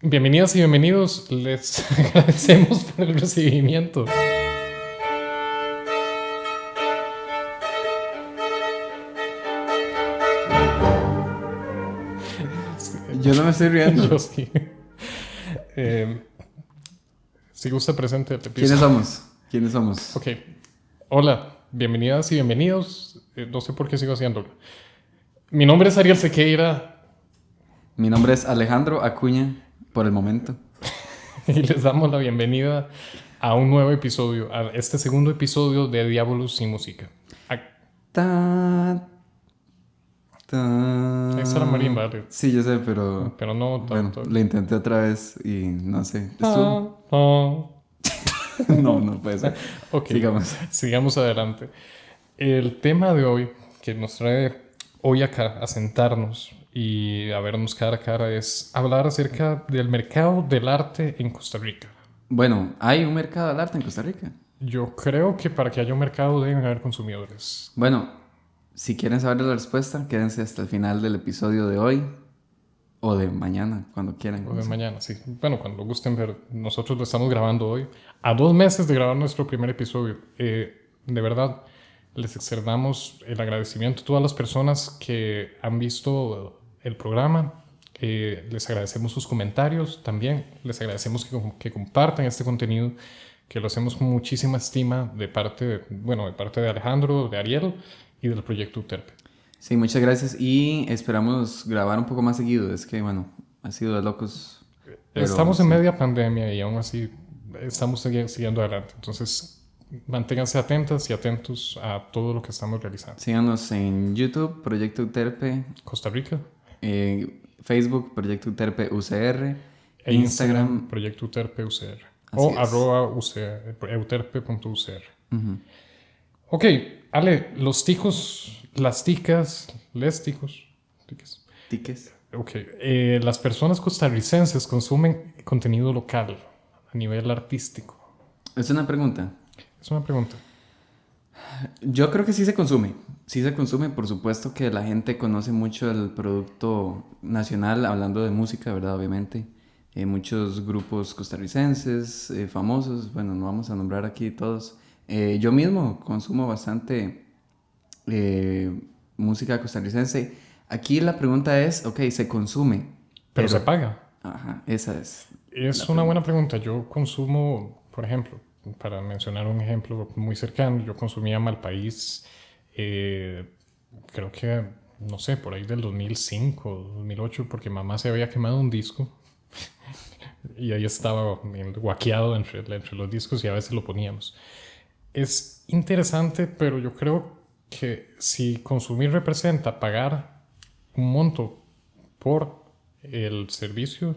Bienvenidas y bienvenidos. Les agradecemos por el recibimiento. Yo no me estoy riendo. Yo sí. Si gusta, presente. ¿Quiénes somos? ¿Quiénes somos? Ok. Hola, bienvenidas y bienvenidos. No sé por qué sigo haciéndolo. Mi nombre es Ariel Sequeira Mi nombre es Alejandro Acuña, por el momento. y les damos la bienvenida a un nuevo episodio, a este segundo episodio de Diabolus sin música. Ta, ta. Esa era marimba, ¿vale? Sí, yo sé, pero no bueno, tanto. lo intenté otra vez y no sé. Estuvo... No puede ser. Ok, Sigamos. adelante. El tema de hoy que nos trae hoy acá a sentarnos y a vernos cara a cara es hablar acerca del mercado del arte en Costa Rica. Bueno, ¿hay un mercado del arte en Costa Rica? Yo creo que para que haya un mercado deben haber consumidores. Bueno, si quieren saber la respuesta, quédense hasta el final del episodio de hoy o de mañana, cuando quieran. O de mañana, sí. Bueno, cuando lo gusten ver. Nosotros lo estamos grabando hoy. A 2 meses de grabar nuestro primer episodio. De verdad, les externamos el agradecimiento a todas las personas que han visto el programa. Les agradecemos sus comentarios también. Les agradecemos que compartan este contenido, que lo hacemos con muchísima estima de parte de Alejandro, de Ariel y del proyecto UTERPE. Sí, muchas gracias y esperamos grabar un poco más seguido. Es que, bueno, ha sido de locos. Pero, estamos en sí. media pandemia y aún así estamos siguiendo adelante. Entonces, manténganse atentas y atentos a todo lo que estamos realizando. Síganos en YouTube, Proyecto Uterpe, Costa Rica. Facebook, Proyecto Uterpe UCR, E Instagram, Proyecto Uterpe UCR. O @uterpe.ucr. Uh-huh. Ok, Ale, los ticos, las ticas, les ticos. Tiques. Ok, las personas costarricenses consumen contenido local a nivel artístico. Es una pregunta. Es una pregunta. Yo creo que sí se consume. Sí se consume, por supuesto que la gente conoce mucho el producto nacional, hablando de música, ¿verdad? Obviamente. Muchos grupos costarricenses, famosos, bueno, no vamos a nombrar aquí todos. Yo mismo consumo bastante música costarricense. Aquí la pregunta es, ok, se consume. Pero se paga. Ajá, esa es. Es una buena pregunta. Yo consumo, por ejemplo, para mencionar un ejemplo muy cercano, yo consumía Malpaís, creo que, no sé, por ahí del 2005, 2008, porque mamá se había quemado un disco y ahí estaba guaqueado entre los discos y a veces lo poníamos. Es interesante, pero yo creo que si consumir representa pagar un monto por el servicio,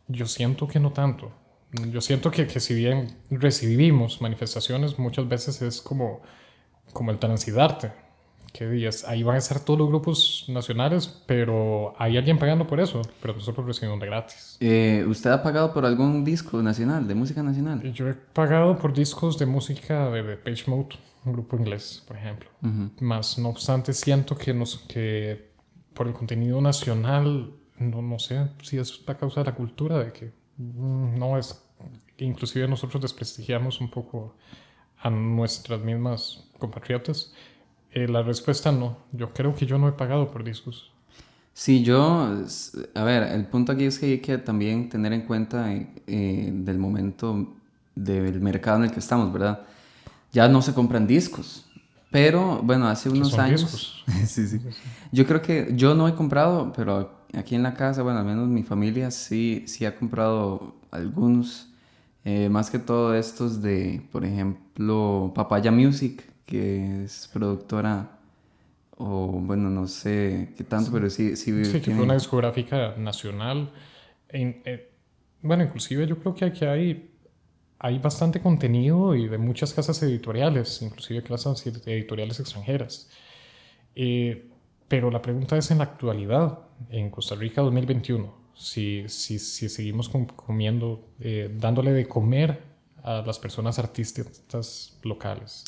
yo siento que no tanto. Yo siento que si bien recibimos manifestaciones, muchas veces es como el Transidarte, que días ahí van a estar todos los grupos nacionales, pero hay alguien pagando por eso, pero nosotros recibimos de gratis. ¿Usted ha pagado por algún disco nacional, de música nacional? Yo he pagado por discos de música de Depeche Mode, un grupo inglés, por ejemplo. Uh-huh. Más no obstante, siento que por el contenido nacional, no sé si es a causa de la cultura, de que no es, inclusive nosotros desprestigiamos un poco a nuestras mismas compatriotas. La respuesta no, yo creo que yo no he pagado por discos. Sí, a ver, el punto aquí es que hay que también tener en cuenta del momento del mercado en el que estamos, ¿verdad? Ya no se compran discos, pero bueno, hace unos años... Discos? Sí. Yo creo que yo no he comprado, pero aquí en la casa, bueno, al menos mi familia sí ha comprado algunos, más que todo estos de, por ejemplo, Papaya Music, que es productora, o bueno, no sé qué tanto, pero sí que fue una discográfica nacional. Bueno, inclusive yo creo que aquí hay bastante contenido y de muchas casas editoriales, inclusive casas editoriales extranjeras. Pero la pregunta es en la actualidad, en Costa Rica 2021, si seguimos comiendo, dándole de comer a las personas artistas locales.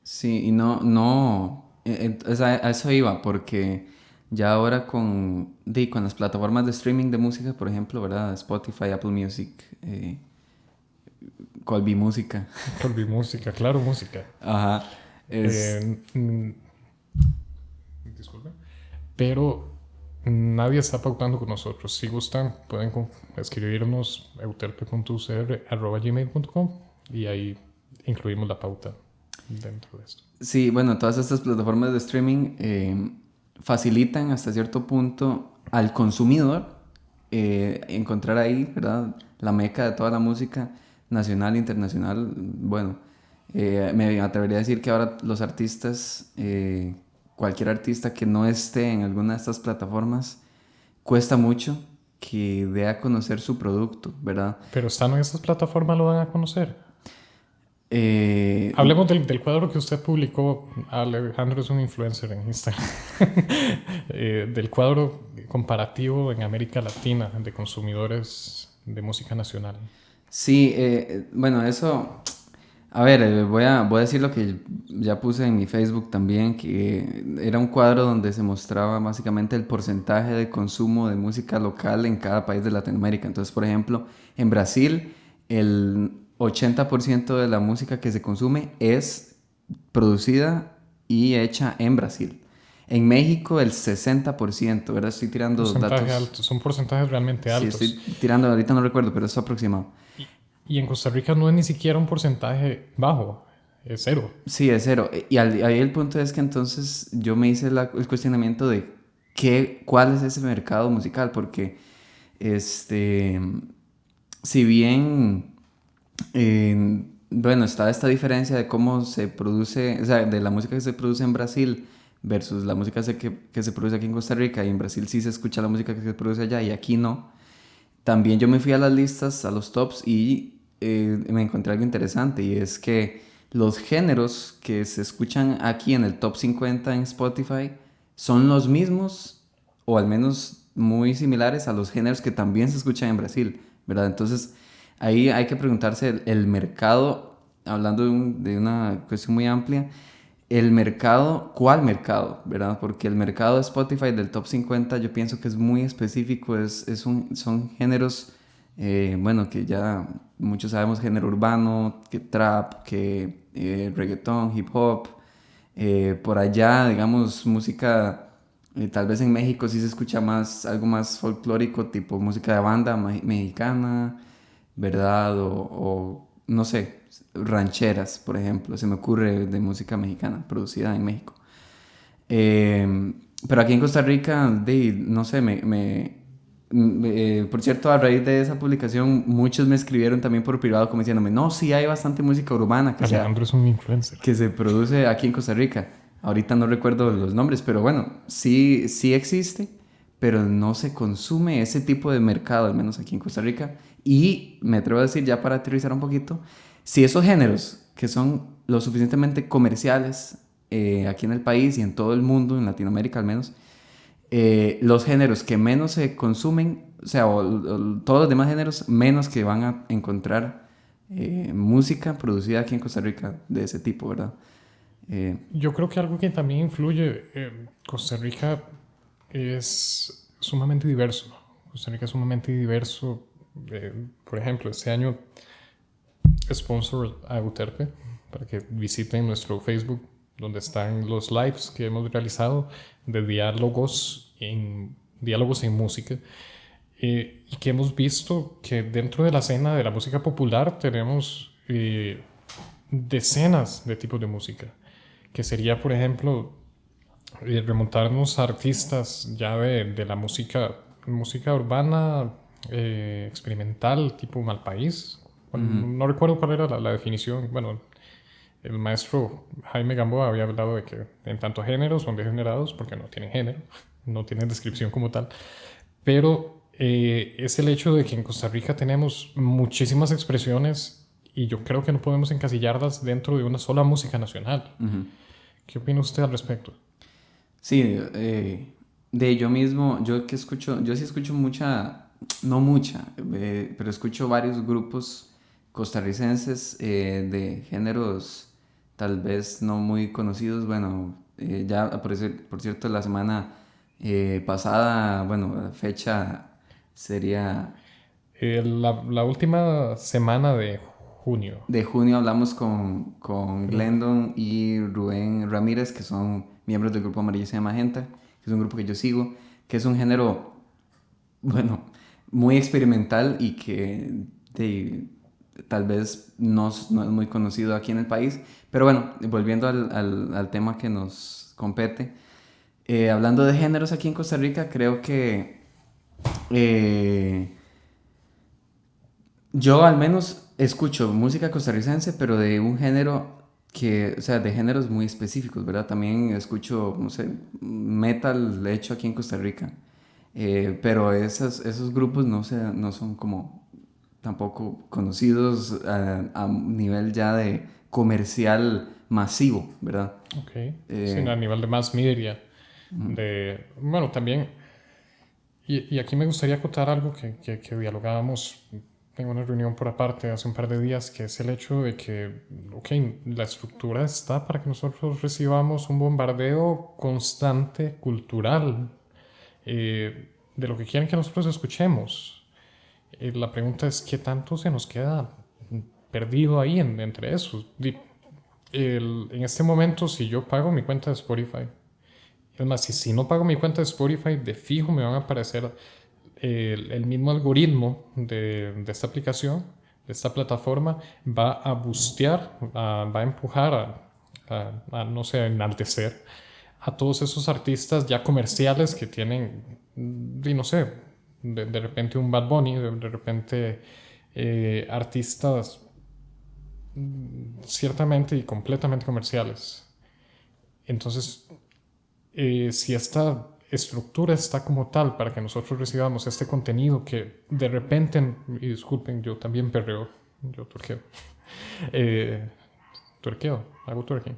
Sí, y no, a eso iba, porque Ya ahora con las plataformas de streaming de música, por ejemplo, ¿verdad? Spotify, Apple Music, Colby Música. Colby Música, claro, música. Ajá. Es, Eh, mm, Disculpe. Pero nadie está pautando con nosotros. Si gustan, pueden escribirnos euterpe.ucr@gmail.com y ahí incluimos la pauta dentro de esto. sí, bueno, todas estas plataformas de streaming facilitan hasta cierto punto al consumidor encontrar ahí, ¿verdad? La meca de toda la música nacional e internacional. Bueno, me atrevería a decir que ahora los artistas, cualquier artista que no esté en alguna de estas plataformas, cuesta mucho que dé a conocer su producto, ¿verdad? Pero están en estas plataformas, lo van a conocer. Eh, Hablemos del cuadro que usted publicó. Alejandro es un influencer en Instagram. Del cuadro comparativo en América Latina de consumidores de música nacional. sí, bueno, eso. A ver, voy a decir lo que ya puse en mi Facebook también, que era un cuadro donde se mostraba básicamente el porcentaje de consumo de música local en cada país de Latinoamérica. Entonces, por ejemplo, en Brasil, el 80% de la música que se consume es producida y hecha en Brasil. En México, el 60%, ¿verdad? Estoy tirando Porcentaje datos. alto. Son porcentajes realmente Sí, estoy altos. tirando, ahorita no recuerdo, pero es aproximado. Y en Costa Rica no es ni siquiera un porcentaje bajo. Es cero. Sí, es cero. Y ahí el punto es que entonces yo me hice el cuestionamiento de cuál es ese mercado musical, porque este, si bien, bueno, está esta diferencia de cómo se produce, o sea, de la música que se produce en Brasil versus la música que se produce aquí en Costa Rica, y en Brasil sí se escucha la música que se produce allá y aquí no. También yo me fui a las listas, a los tops y me encontré algo interesante y es que los géneros que se escuchan aquí en el top 50 en Spotify son los mismos o al menos muy similares a los géneros que también se escuchan en Brasil, ¿verdad? Entonces ahí hay que preguntarse el mercado, hablando de una cuestión muy amplia, el mercado, ¿cuál mercado? ¿Verdad? Porque el mercado de Spotify del top 50 yo pienso que es muy específico, son géneros, bueno, que ya muchos sabemos, género urbano, que trap, que reggaetón, hip hop, por allá, digamos, música, tal vez en México sí se escucha más, algo más folclórico, tipo música de banda mexicana, ¿verdad? O no sé, rancheras, por ejemplo, se me ocurre de música mexicana, producida en México. Pero aquí en Costa Rica, no sé, por cierto, a raíz de esa publicación, muchos me escribieron también por privado como diciéndome, no, sí hay bastante música urbana Alejandro es un influencer. que se produce aquí en Costa Rica. Ahorita no recuerdo los nombres, pero bueno, sí, sí existe, pero no se consume ese tipo de mercado, al menos aquí en Costa Rica. Y me atrevo a decir, ya para aterrizar un poquito, si esos géneros que son lo suficientemente comerciales aquí en el país y en todo el mundo, en Latinoamérica al menos, los géneros que menos se consumen, o sea, todos los demás géneros menos que van a encontrar música producida aquí en Costa Rica de ese tipo, ¿verdad? Yo creo que algo que también influye en Costa Rica es sumamente diverso. Costa Rica es sumamente diverso. Por ejemplo, este año sponsor a Euterpe para que visiten nuestro Facebook donde están los lives que hemos realizado de diálogos en música y que hemos visto que dentro de la escena de la música popular tenemos decenas de tipos de música que sería por ejemplo remontarnos a artistas ya de la música urbana experimental tipo Malpaís. Bueno, no recuerdo cuál era la definición. Bueno, el maestro Jaime Gamboa había hablado de que en tanto géneros son degenerados porque no tienen género, no tienen descripción como tal, pero es el hecho de que en Costa Rica tenemos muchísimas expresiones y yo creo que no podemos encasillarlas dentro de una sola música nacional. ¿Qué opina usted al respecto? Sí, de yo mismo, yo que escucho, yo sí escucho mucha, no mucha, pero escucho varios grupos costarricenses de géneros tal vez no muy conocidos. Bueno, ya por cierto, la semana Pasada, bueno, fecha sería La última semana de junio. de junio hablamos con Creo. Glendon y Rubén Ramírez, que son miembros del grupo Amarillista de Magenta, que es un grupo que yo sigo, que es un género, bueno, muy experimental y que tal vez no es muy conocido aquí en el país. Pero bueno, volviendo al tema que nos compete, hablando de géneros aquí en Costa Rica, creo que eh, yo al menos escucho música costarricense, pero de un género que, o sea, de géneros muy específicos, ¿verdad? También escucho, no sé, metal hecho aquí en Costa Rica. Pero esos grupos no son como tampoco conocidos a nivel ya de comercial masivo, ¿verdad? Ok. Sí, a Eh, nivel de mass media. Bueno, también, y aquí me gustaría acotar algo que dialogábamos en una reunión por aparte hace un par de días, que es el hecho de que, ok, la estructura está para que nosotros recibamos un bombardeo constante cultural de lo que quieren que nosotros escuchemos. La pregunta es, ¿qué tanto se nos queda perdido ahí entre eso? En este momento, si yo pago mi cuenta de Spotify, es más, si no pago mi cuenta de Spotify, de fijo me van a aparecer el mismo algoritmo de esta aplicación, de esta plataforma, va a boostear, va a empujar no sé, a enaltecer a todos esos artistas ya comerciales que tienen, y no sé, de repente un Bad Bunny, de repente artistas ciertamente y completamente comerciales. Entonces, si esta estructura está como tal para que nosotros recibamos este contenido que de repente, y disculpen, yo también perreo, yo turqueo, eh, turqueo, hago twerking.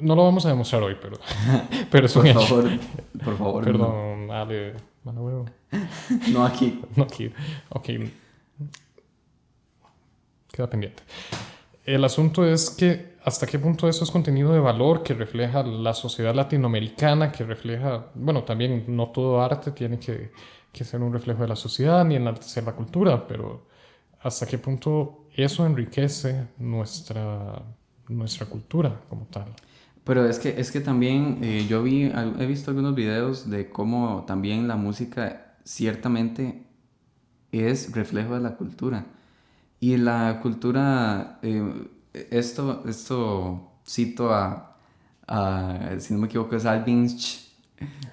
No lo vamos a demostrar hoy, pero es un por hecho. favor, por favor, no. Perdón, Ale, mano huevo. No aquí. No aquí. Ok, queda pendiente. El asunto es que hasta qué punto eso es contenido de valor que refleja la sociedad latinoamericana, que refleja, bueno, también no todo arte tiene que ser un reflejo de la sociedad ni enaltecer la cultura, pero hasta qué punto eso enriquece nuestra cultura como tal. Pero es que también he visto algunos videos de cómo también la música ciertamente es reflejo de la cultura. Y la cultura, esto cito si no me equivoco, es Alvinch,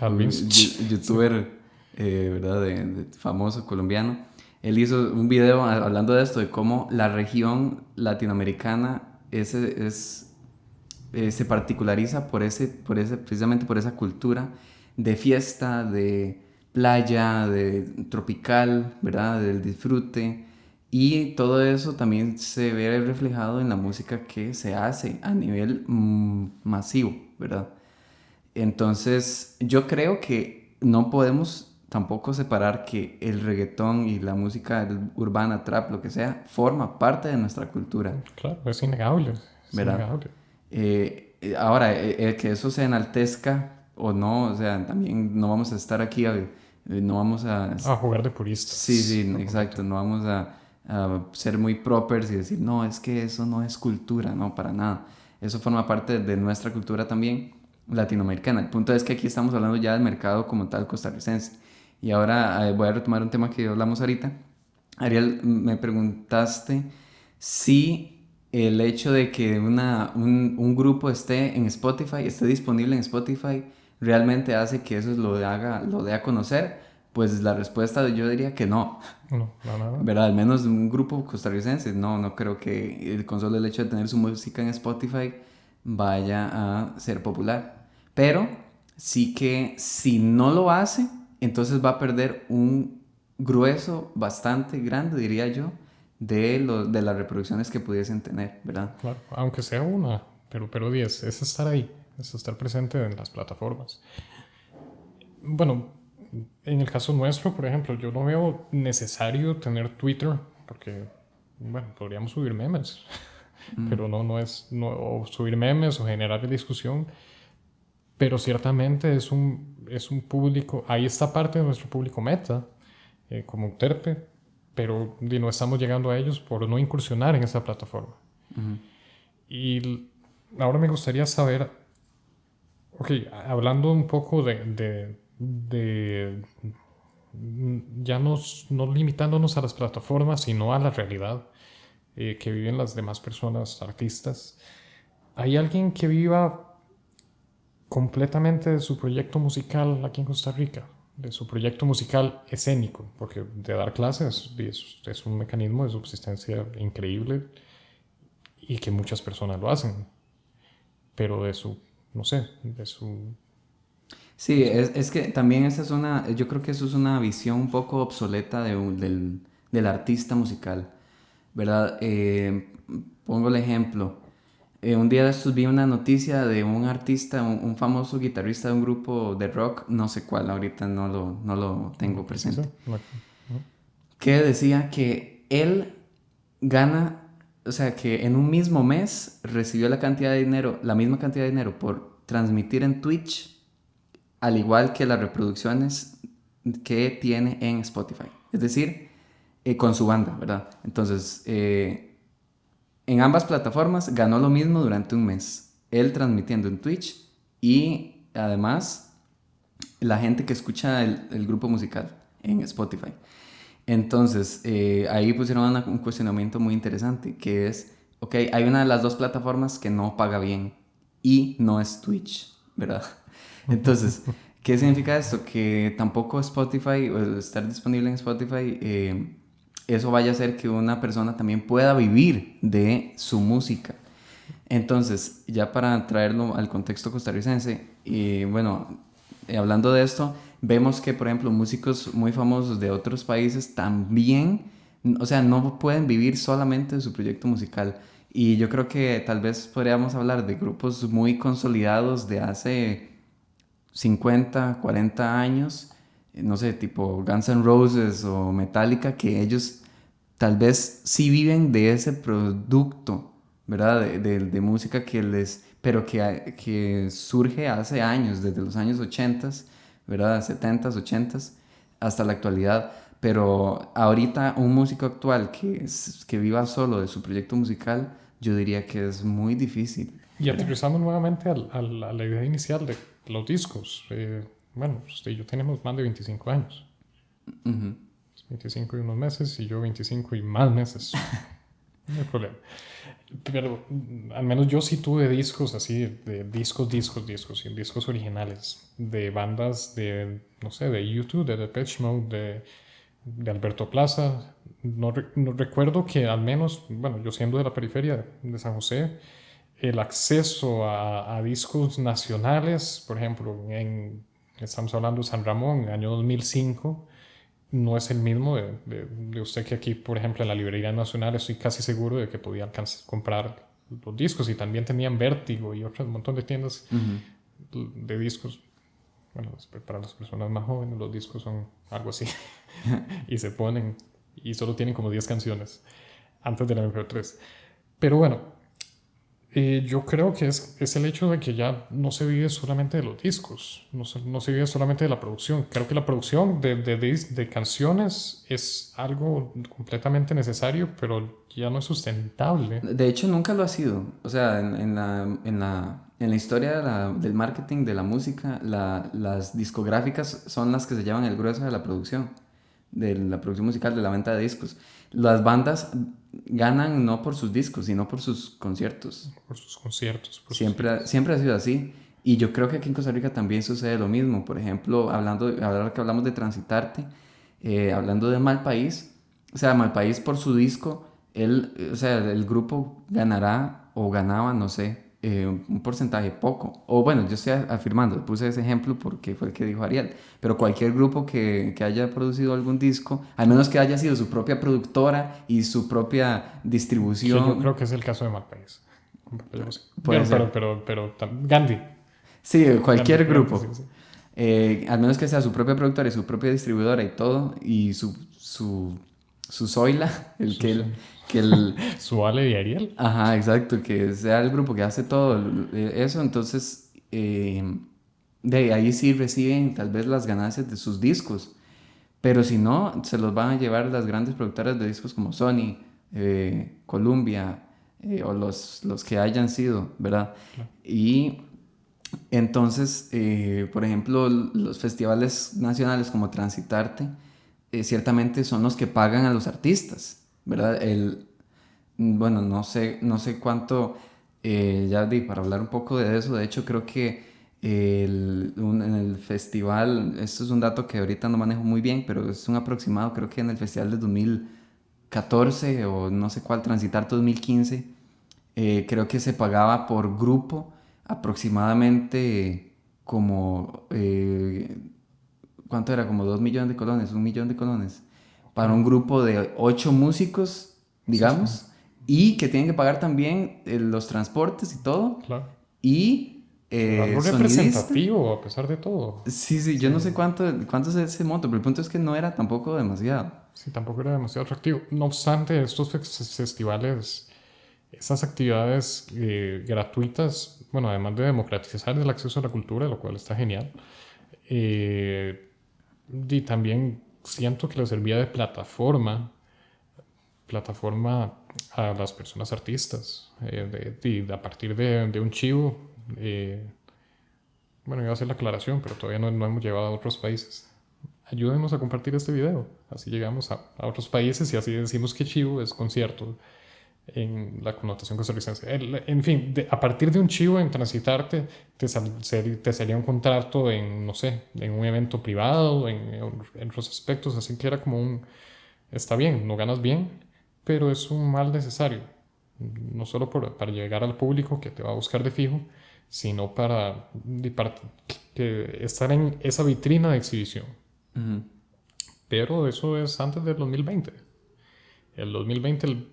Alvin, sí, youtuber, ¿verdad? Famoso colombiano. Él hizo un video hablando de esto, de cómo la región latinoamericana se particulariza precisamente por esa cultura de fiesta, de playa, de tropical, ¿verdad? Del disfrute. Y todo eso también se ve reflejado en la música que se hace a nivel masivo, ¿verdad? Entonces, yo creo que no podemos tampoco separar que el reggaetón y la música urbana, trap, lo que sea, forma parte de nuestra cultura, claro, es innegable, es ¿verdad? innegable. Ahora, que eso se enaltezca o no, o sea, también no vamos a estar aquí, no vamos a... A jugar de Sí, puristas, sí, por completo. exacto, no vamos a ser muy propers y decir, no, es que eso no es cultura, no, para nada. Eso forma parte de nuestra cultura también latinoamericana. El punto es que aquí estamos hablando ya del mercado como tal costarricense. Y ahora voy a retomar un tema que hablamos ahorita. Ariel, me preguntaste si el hecho de que un grupo esté en Spotify, esté disponible en Spotify, realmente hace que eso lo dé a conocer. Pues la respuesta yo diría que no, No, no, nada. ¿verdad? Al menos un grupo costarricense, no creo que con solo el hecho de tener su música en Spotify vaya a ser popular. Pero sí que si no lo hace, entonces va a perder un grueso bastante grande, diría yo, de las reproducciones que pudiesen tener, ¿verdad? Claro, aunque sea una, pero 10, es estar ahí, es estar presente en las plataformas. Bueno, en el caso nuestro, por ejemplo, yo no veo necesario tener Twitter porque, bueno, podríamos subir memes, pero no es, no, o subir memes o generar discusión, pero ciertamente es un público, ahí está parte de nuestro público meta, como Terpe, pero no estamos llegando a ellos por no incursionar en esa plataforma. Ujú. Y ahora me gustaría saber, ok, hablando un poco de ya no limitándonos a las plataformas, sino a la realidad que viven las demás personas, artistas. ¿Hay alguien que viva completamente de su proyecto musical aquí en Costa Rica? De su proyecto musical escénico, porque de dar clases es un mecanismo de subsistencia increíble y que muchas personas lo hacen, pero de su, no sé, de su... Sí, es que también esa es una, yo creo que eso es una visión un poco obsoleta del artista musical, ¿verdad? Pongo el ejemplo. Un día de estos vi una noticia de un artista, un famoso guitarrista de un grupo de rock, no sé cuál, ahorita no lo No tengo precisa. presente, No. que decía que él gana, o sea, que en un mismo mes recibió la cantidad de dinero, la misma cantidad de dinero por transmitir en Twitch, al igual que las reproducciones que tiene en Spotify. Es decir, con su banda, ¿verdad? Entonces, en ambas plataformas ganó lo mismo durante un mes. Él transmitiendo en Twitch y además la gente que escucha el grupo musical en Spotify. Entonces, ahí pusieron un cuestionamiento muy interesante, que es, ok, hay una de las dos plataformas que no paga bien y no es Twitch, ¿verdad? Entonces, ¿qué significa esto? Que tampoco Spotify, o el estar disponible en Spotify, eso vaya a hacer que una persona también pueda vivir de su música. Entonces, ya para traerlo al contexto costarricense, y bueno, hablando de esto, vemos que, por ejemplo, músicos muy famosos de otros países también, o sea, no pueden vivir solamente de su proyecto musical. Y yo creo que tal vez podríamos hablar de grupos muy consolidados de hace 50, 40 años, no sé, tipo Guns N' Roses o Metallica, que ellos tal vez sí viven de ese producto, ¿verdad? De música que les, pero que surge hace años, desde los años 80, ¿verdad? 70, 80 hasta la actualidad. Pero ahorita un músico actual que viva solo de su proyecto musical, yo diría que es muy difícil, Y ¿verdad? aterrizando nuevamente a la idea inicial de los discos. Bueno, usted y yo tenemos más de 25 años. Ujú. 25 y unos meses y yo 25 y más meses. No hay problema. Pero al menos yo sí tuve discos así, de discos, y discos originales, de bandas de, no sé, de YouTube, de Depeche Mode, de Alberto Plaza. No recuerdo que al menos, bueno, yo siendo de la periferia de San José, el acceso a discos nacionales, por ejemplo, estamos hablando de San Ramón, año 2005, no es el mismo de usted que aquí, por ejemplo, en la Librería Nacional estoy casi seguro de que podía comprar los discos y también tenían Vértigo y otro montón de tiendas Ujú. de discos. Bueno, para las personas más jóvenes los discos son algo así y se ponen y solo tienen como 10 canciones antes de la MP3. Pero bueno, yo creo que es el hecho de que ya no se vive solamente de los discos, no se vive solamente de la producción. Creo que la producción de canciones es algo completamente necesario, pero ya no es sustentable. De hecho, nunca lo ha sido. O sea, en la historia del marketing de la música, las discográficas son las que se llevan el grueso de la producción musical, de la venta de discos. Las bandas ganan no por sus discos, sino por sus conciertos. Por sus conciertos, por sus Siempre, giras. siempre ha sido así. Y yo creo que aquí en Costa Rica también sucede lo mismo. Por ejemplo, ahora que hablamos de Transitarte, hablando de Malpaís, o sea, Malpaís por su disco, o sea, el grupo ganará o ganaba, no sé, un porcentaje poco. O bueno, yo estoy afirmando, puse ese ejemplo porque fue el que dijo Ariel. Pero cualquier grupo que haya producido algún disco, al menos que haya sido su propia productora y su propia Que yo distribución, creo que es el caso de Malpaís. puede ser. Gandhi. Sí, Gandhi, cualquier Gandhi, sí, grupo. sí. Al menos que sea su propia productora y su propia distribuidora y todo, y su Zoila, Sus, que el, su Ale y Ariel. ajá, exacto, que sea el grupo que hace todo eso, entonces, de ahí sí reciben tal vez las ganancias de sus discos. Pero si no, se los van a llevar las grandes productoras de discos como Sony, Columbia, o los que hayan sido, ¿verdad? Claro. Y entonces, por ejemplo, los festivales nacionales como Transitarte, ciertamente son los que pagan a los artistas, ¿verdad? Bueno, no sé cuánto, para hablar un poco de eso, de hecho creo que en el festival, esto es un dato que ahorita no manejo muy bien, pero es un aproximado, creo que en el festival de 2014 o no sé cuál, Transitarte 2015, creo que se pagaba por grupo aproximadamente como, ¿cuánto era? Como 2 millones de colones, 1 millón de colones, Ok. para un grupo de 8 músicos, Sí, sí, digamos, y que tienen que pagar también los transportes y todo, claro. y Algo sonidista. representativo a pesar de todo. Sí, sí, yo Sí, no sé cuánto es ese monto, pero el punto es que no era tampoco demasiado. sí, tampoco era demasiado atractivo. No obstante, estos festivales, esas actividades gratuitas, bueno, además de democratizar el acceso a la cultura, lo cual está genial, eh, y también siento que le servía de plataforma a las personas artistas, a partir de un chivo. eh, bueno, iba a hacer la aclaración, pero todavía no hemos llevado a otros países. Ayúdenos a compartir este video, así llegamos a otros países y así decimos que chivo es concierto en la connotación costarricense. En fin, a partir de un chivo en Transitarte te salía un contrato en, no sé, en un evento privado, en otros aspectos, así que era como está bien, no ganas bien, pero es un mal necesario, no solo para llegar al público que te va a buscar de fijo, sino para estar en esa vitrina de exhibición. Ujú. Pero eso es antes del 2020. El 2020,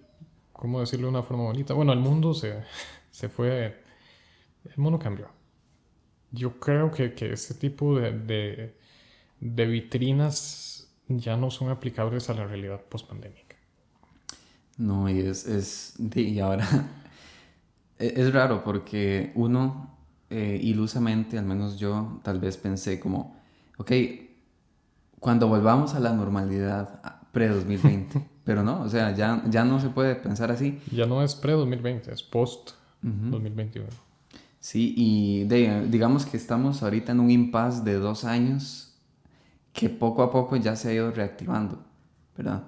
¿cómo decirlo de una forma bonita? Bueno, el mundo se fue, el mundo cambió. Yo creo que ese tipo de vitrinas ya no son aplicables a la realidad post-pandémica. No, y ahora es raro porque uno, ilusamente, al menos yo, tal vez pensé como, ok, cuando volvamos a la normalidad pre-2020, pero no, o sea, ya no se puede pensar así. Ya no es pre-2020, es Ujú. post-2021. Sí, y digamos que estamos ahorita en un impasse de 2 años que poco a poco ya se ha ido reactivando, ¿verdad?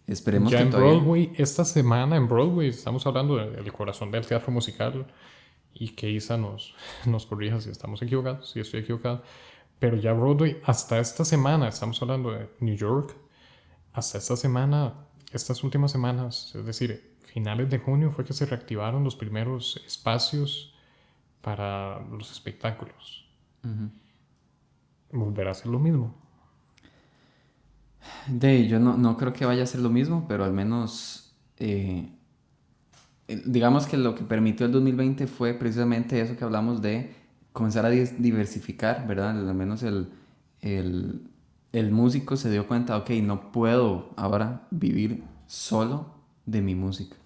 Esperemos Ya que en todavía... Broadway, esta semana en Broadway, estamos hablando del corazón del teatro musical y que Isa nos corrija si estamos equivocados, si estoy equivocado. Pero ya Broadway, hasta esta semana, estamos hablando de New York, hasta esta semana, estas últimas semanas, es decir, finales de junio fue que se reactivaron los primeros espacios para los espectáculos. Ujú. Volverá a ser lo mismo. Yo no creo que vaya a ser lo mismo, pero al menos, digamos que lo que permitió el 2020 fue precisamente eso que hablamos de comenzar a diversificar, ¿verdad? Al menos el, el músico se dio cuenta, ok, no puedo ahora vivir solo de mi música.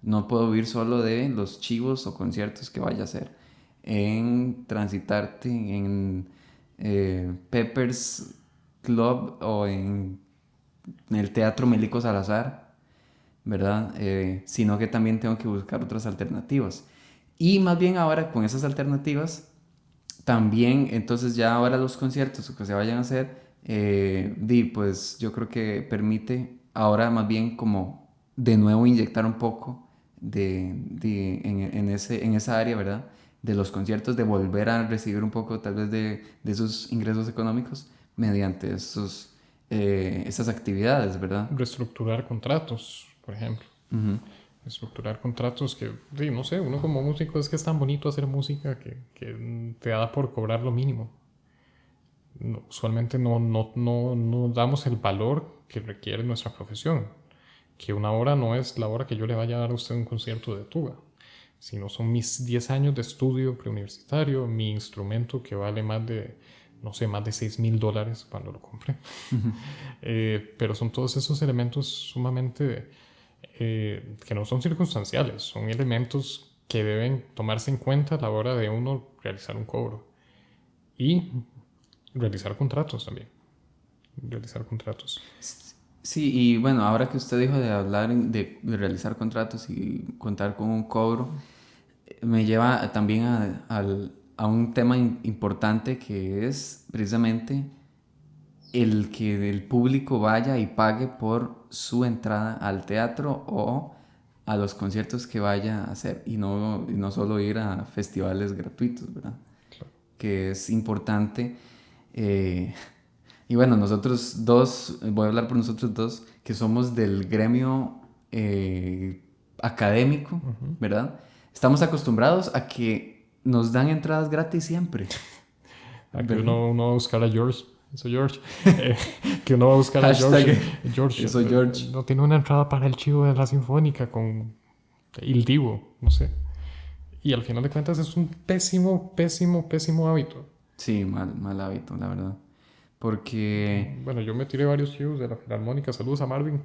No puedo vivir solo de los chivos o conciertos que vaya a hacer. En Transitarte, en Peppers Club o en el Teatro Melico Salazar, ¿verdad? Sino que también tengo que buscar otras alternativas. Y más bien ahora con esas alternativas, también entonces ya ahora los conciertos que se vayan a hacer, pues yo creo que permite ahora más bien como de nuevo inyectar un poco en esa área, ¿verdad? De los conciertos, de volver a recibir un poco tal vez de esos ingresos económicos mediante esas actividades, ¿verdad? Reestructurar contratos, por ejemplo. Ujú. Estructurar contratos que, sí, no sé, uno como músico es que es tan bonito hacer música que te da por cobrar lo mínimo. Usualmente no damos el valor que requiere nuestra profesión. Que una hora no es la hora que yo le vaya a dar a usted un concierto de tuba, sino son mis 10 años de estudio preuniversitario, mi instrumento que vale más de, no sé, más de $6,000 cuando lo compré. Pero son todos esos elementos sumamente que no son circunstanciales, son elementos que deben tomarse en cuenta a la hora de uno realizar un cobro. Y realizar contratos también. Realizar contratos. Sí, y bueno, ahora que usted dijo de hablar, de realizar contratos y contar con un cobro, me lleva también a un tema importante que es precisamente el que el público vaya y pague por su entrada al teatro o a los conciertos que vaya a hacer y no solo ir a festivales gratuitos, ¿verdad? Claro. Que es importante. eh, y bueno, nosotros dos, voy a hablar por nosotros dos, que somos del gremio académico, Ujú. ¿verdad? Estamos acostumbrados a que nos dan entradas gratis siempre, Aquí ¿verdad? uno va a buscar a George. Eso, George. Eh, que uno va a buscar a George. Hashtag George, eso George. no tiene una entrada para el chivo de la Sinfónica con el Divo, no sé. Y al final de cuentas es un pésimo, pésimo, pésimo hábito. Sí, mal hábito, la verdad. Porque, Bueno, yo me tiré varios chivos de la Filarmónica. Saludos a Marvin.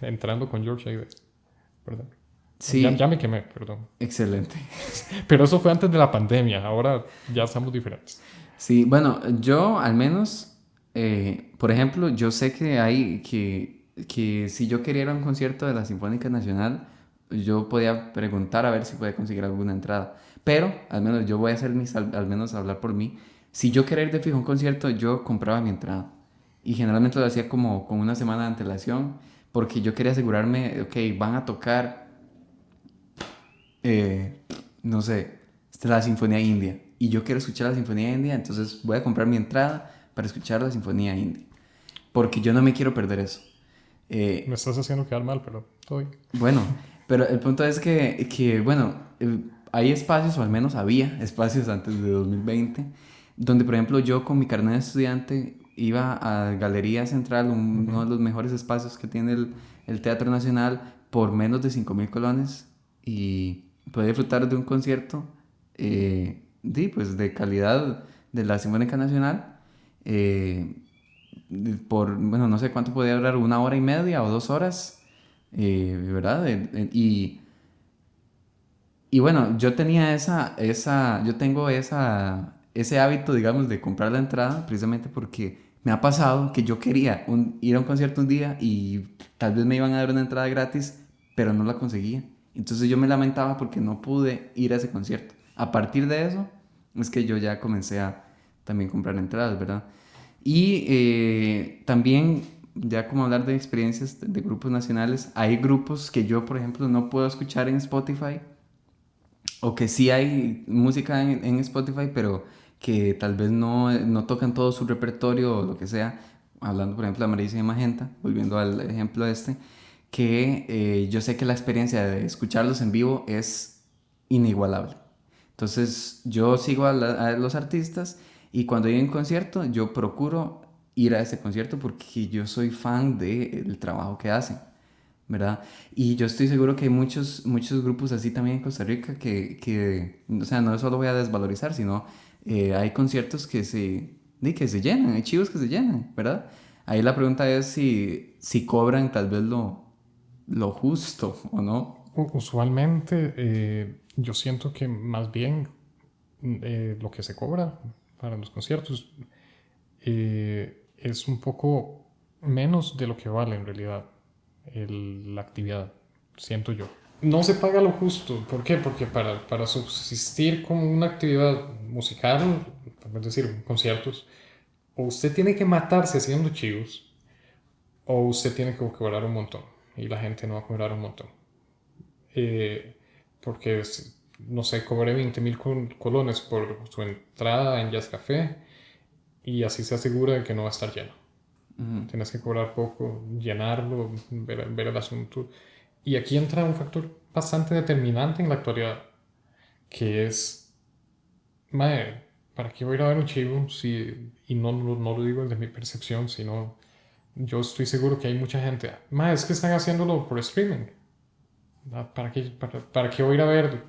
Entrando con George ahí, ¿verdad? Ya sí, me quemé, perdón. excelente. Pero eso fue antes de la pandemia. Ahora ya estamos diferentes. Sí, bueno, yo al menos, por ejemplo, yo sé que que si yo quería ir a un concierto de la Sinfónica Nacional, yo podía preguntar a ver si podía conseguir alguna entrada. Pero, al menos yo voy a hacer al menos hablar por mí. Si yo quería ir de fijo a un concierto, yo compraba mi entrada. Y generalmente lo hacía como con una semana de antelación, porque yo quería asegurarme, ok, van a tocar eh, no sé, la Sinfonía India. Y yo quiero escuchar la Sinfonía India, entonces voy a comprar mi entrada para escuchar la Sinfonía India. Porque yo no me quiero perder eso. Me Eh, estás haciendo quedar mal, pero todo bien. bueno, pero el punto es bueno, hay espacios, o al menos había espacios antes de 2020, donde por ejemplo yo con mi carnet de estudiante iba a Galería Central, uno Ujú. de los mejores espacios que tiene el Teatro Nacional, por menos de 5.000 colones y podía disfrutar de un concierto pues de calidad de la Sinfónica Nacional. eh, bueno, no sé cuánto podía durar, 1 hora y media o 2 horas, ¿verdad? Y bueno, yo tenía yo tengo ese hábito, digamos, de comprar la entrada precisamente porque me ha pasado que yo quería ir a un concierto un día y tal vez me iban a dar una entrada gratis, pero no la conseguía. Entonces yo me lamentaba porque no pude ir a ese concierto. A partir de eso es que yo ya comencé a también comprar entradas, ¿verdad? Y también, ya como hablar de experiencias de grupos nacionales, hay grupos que yo, por ejemplo, no puedo escuchar en Spotify, o que sí hay música en Spotify, pero que tal vez no tocan todo su repertorio o lo que sea. Hablando, por ejemplo, de Marisa y Magenta, volviendo al ejemplo este, que yo sé que la experiencia de escucharlos en vivo es inigualable. Entonces, yo sigo a los artistas y cuando hay un concierto, yo procuro ir a ese concierto porque yo soy fan del trabajo que hacen, ¿verdad? Y yo estoy seguro que hay muchos grupos así también en Costa Rica o sea, no solo voy a desvalorizar, sino hay conciertos que se llenan, hay chivos que se llenan, ¿verdad? Ahí la pregunta es si cobran tal vez lo justo o no. Usualmente yo siento que más bien lo que se cobra para los conciertos es un poco menos de lo que vale en realidad la actividad, siento yo. No se paga lo justo. ¿Por qué? Porque para subsistir con una actividad musical, es decir, conciertos, o usted tiene que matarse haciendo chivos, o usted tiene que cobrar un montón. Y la gente no va a cobrar un montón. Porque, no sé, cobré 20.000 colones por su entrada en Jazz Café y así se asegura de que no va a estar lleno. Ujú. Tienes que cobrar poco, llenarlo, ver el asunto. Y aquí entra un factor bastante determinante en la actualidad, que es, mae, ¿para qué voy a ir a ver un chivo? Si, y no lo digo desde mi percepción, sino yo estoy seguro que hay mucha gente, mae, es que están haciéndolo por streaming. ¿Para qué voy a ir a ver?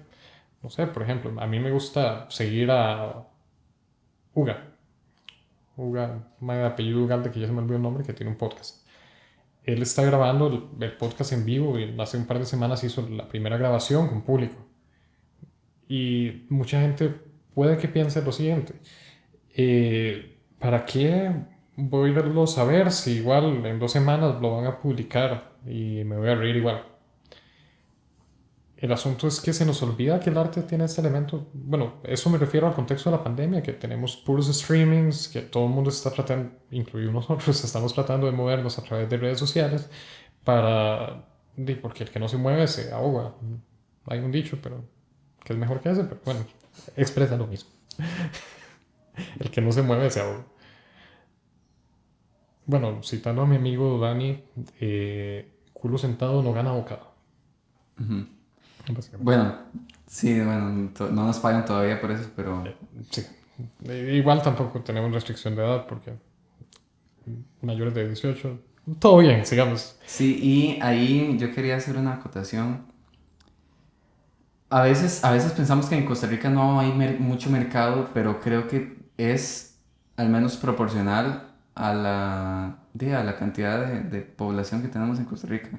No sé, por ejemplo, a mí me gusta seguir a Uga. Uga, mae, de apellido Ugalde, que ya se me olvidó el nombre, que tiene un podcast. Él está grabando el podcast en vivo y hace un par de semanas hizo la primera grabación con público. Y mucha gente puede que piense lo siguiente. ¿Para qué voy a verlo a saber si igual en 2 semanas lo van a publicar y me voy a reír igual? El asunto es que se nos olvida que el arte tiene este elemento. Bueno, eso me refiero al contexto de la pandemia, que tenemos puros streamings, que todo el mundo está tratando, incluidos nosotros, estamos tratando de movernos a través de redes sociales porque el que no se mueve se ahoga. Hay un dicho, pero que es mejor que ese, pero bueno, expresa lo mismo. El que no se mueve se ahoga. Bueno, citando a mi amigo Dani, culo sentado no gana bocado. Básicamente. Bueno, sí, bueno, no nos pagan todavía por eso, pero... Sí. Igual tampoco tenemos restricción de edad porque mayores de 18, todo bien, sigamos. Sí, y ahí yo quería hacer una acotación. A veces pensamos que en Costa Rica no hay mucho mercado, pero creo que es al menos proporcional a la cantidad de población que tenemos en Costa Rica.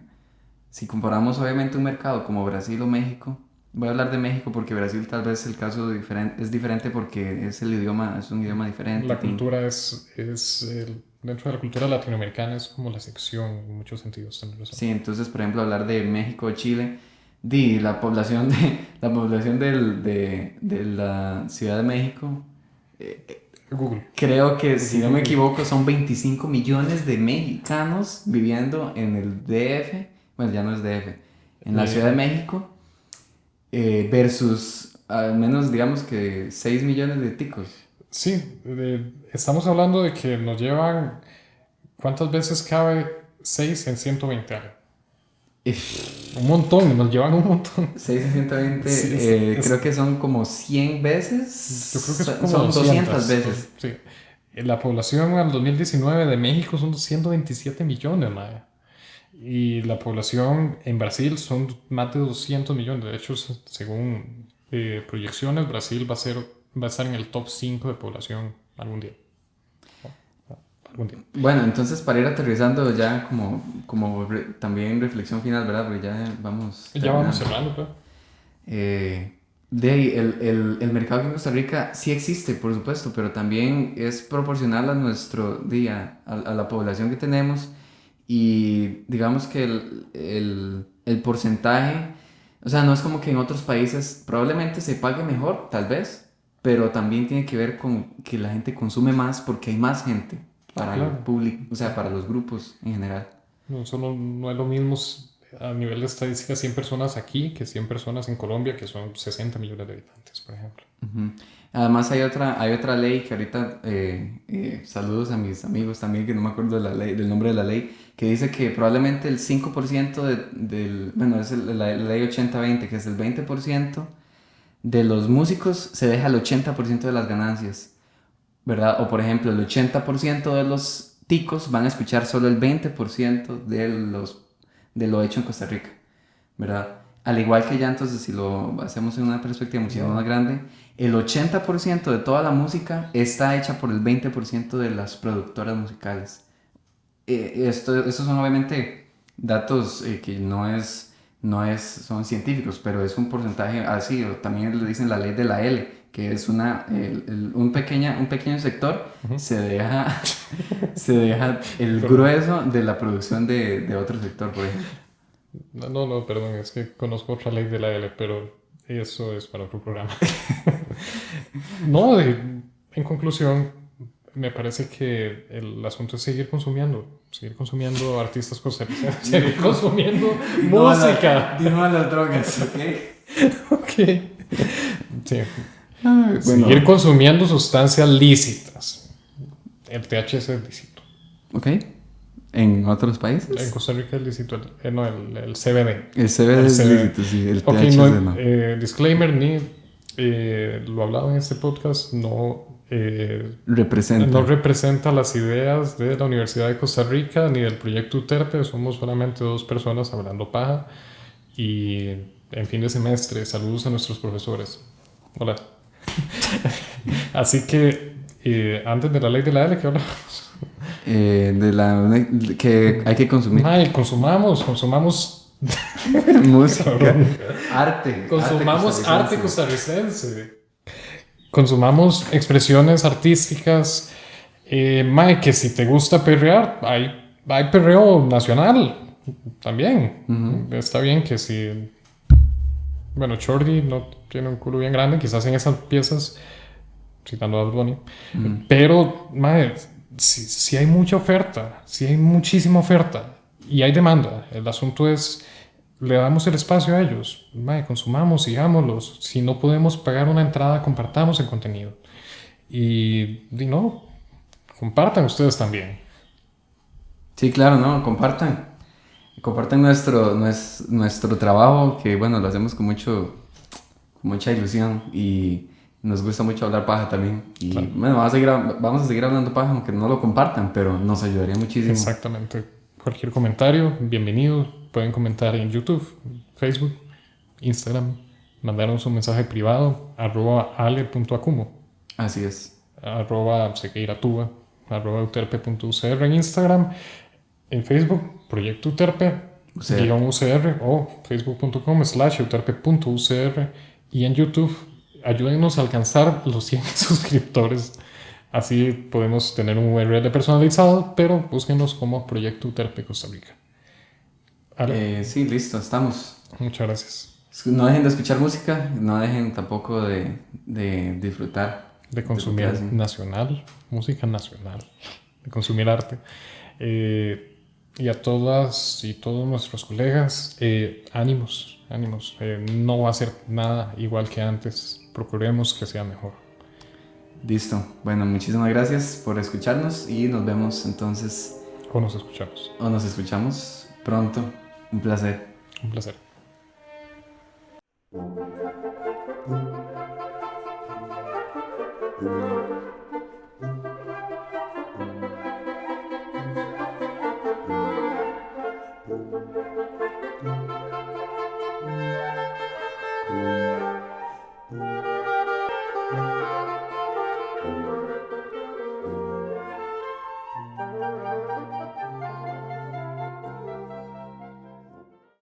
Si comparamos obviamente un mercado como Brasil o México, voy a hablar de México porque Brasil tal vez el caso es diferente porque es un idioma diferente. La cultura dentro de la cultura latinoamericana es como la sección en muchos sentidos. Sí, entonces por ejemplo hablar de México o Chile, la población de la Ciudad de México, Google. creo que si no me equivoco son 25 millones de mexicanos viviendo en el DF. Bueno, ya no es DF, en la Ciudad de México, versus al menos digamos que 6 millones de ticos. Sí, estamos hablando de que nos llevan, ¿cuántas veces cabe 6 en 120 años? Un montón, nos llevan un montón. 6 en 120, Sí, creo que son como 100 veces. Yo creo que son como 200 veces. Sí. La población en el 2019 de México son 127 millones, madre. Y la población en Brasil son más de 200 millones. De hecho, según proyecciones, Brasil va a estar en el top 5 de población algún día. Bueno, entonces para ir aterrizando ya también reflexión final, ¿verdad? Porque ya vamos cerrando, pues. De ahí, el mercado aquí en Costa Rica sí existe, por supuesto, pero también es proporcional a nuestro día, a la población que tenemos. Y digamos que el porcentaje, o sea, no es como que en otros países probablemente se pague mejor, tal vez, pero también tiene que ver con que la gente consume más porque hay más gente para el público, o sea, para los grupos en general. No es lo mismo a nivel de estadística 100 personas aquí que 100 personas en Colombia, que son 60 millones de habitantes, por ejemplo. Uh-huh. Además hay otra ley que ahorita, saludos a mis amigos también, que no me acuerdo del nombre de la ley, que dice que probablemente el 5% bueno, es la ley 80-20, que es el 20% de los músicos se deja el 80% de las ganancias, ¿verdad? O por ejemplo, el 80% de los ticos van a escuchar solo el 20% de lo hecho en Costa Rica, ¿verdad? Al igual que ya entonces, si lo hacemos en una perspectiva muchísimo más grande, el 80% de toda la música está hecha por el 20% de las productoras musicales. Estos son obviamente datos que son científicos, pero es un porcentaje así, o también le dicen la ley de la L, que es un pequeño sector se deja el grueso de la producción de otro sector, por ejemplo. No, perdón, es que conozco otra ley de la L, pero eso es para otro programa. No, en conclusión, me parece que el asunto es seguir consumiendo artistas costarricenses, seguir consumiendo música. No las drogas, ¿ok? Ok. Sí. Seguir consumiendo sustancias lícitas. El THC es lícito. Ok. ¿En otros países? En Costa Rica es lícito el CBD. El CBD es lícito, sí. El okay, THC no. Disclaimer, lo hablado en este podcast, no representa las ideas de la Universidad de Costa Rica ni del proyecto UTERPE. Somos solamente 2 personas hablando paja. Y en fin de semestre, saludos a nuestros profesores. Hola. Así que antes de la ley de la L, ¿qué hablamos? Que hay que consumir. Consumamos música, arte. Consumamos arte costarricense. consumamos expresiones artísticas. Mae, que si te gusta perrear, hay perreo nacional también. Está bien que si, bueno, Shorty no tiene un culo bien grande, quizás en esas piezas, citando a Bad Bunny, pero, mae, si hay mucha oferta, si hay muchísima oferta y hay demanda, el asunto es, le damos el espacio a ellos, mae, consumamos, sigámoslos. Si no podemos pagar una entrada, compartamos el contenido. Y no, compartan ustedes también. Sí, claro, ¿no? Compartan. Compartan nuestro trabajo, que bueno, lo hacemos con mucha ilusión y nos gusta mucho hablar paja también. Y Claro. bueno, vamos a seguir hablando paja, aunque no lo compartan, pero nos ayudaría muchísimo. Exactamente. Cualquier comentario, bienvenido. Pueden comentar en YouTube, Facebook, Instagram, mandarnos un mensaje privado, @ale.acumo, Así es. @sequeiratúa, @uterpe.ucr en Instagram, en Facebook, Proyecto Uterpe, UCR. UCR o facebook.com/uterpe.ucr y en YouTube, ayúdennos a alcanzar los 100 suscriptores. Así podemos tener un URL personalizado, pero búsquenos como Proyecto Uterpe Costa Rica. Ale, Sí, listo, estamos. muchas gracias. No dejen de escuchar música, no dejen tampoco de disfrutar De de lo que consumir hacen. nacional, música nacional, de consumir arte. Y a todas y todos nuestros colegas, ánimos, ánimos. No va a ser nada igual que antes. Procuremos que sea mejor. Listo. Bueno, muchísimas gracias por escucharnos y nos vemos entonces O nos escuchamos. o nos escuchamos pronto. Un placer. Un placer.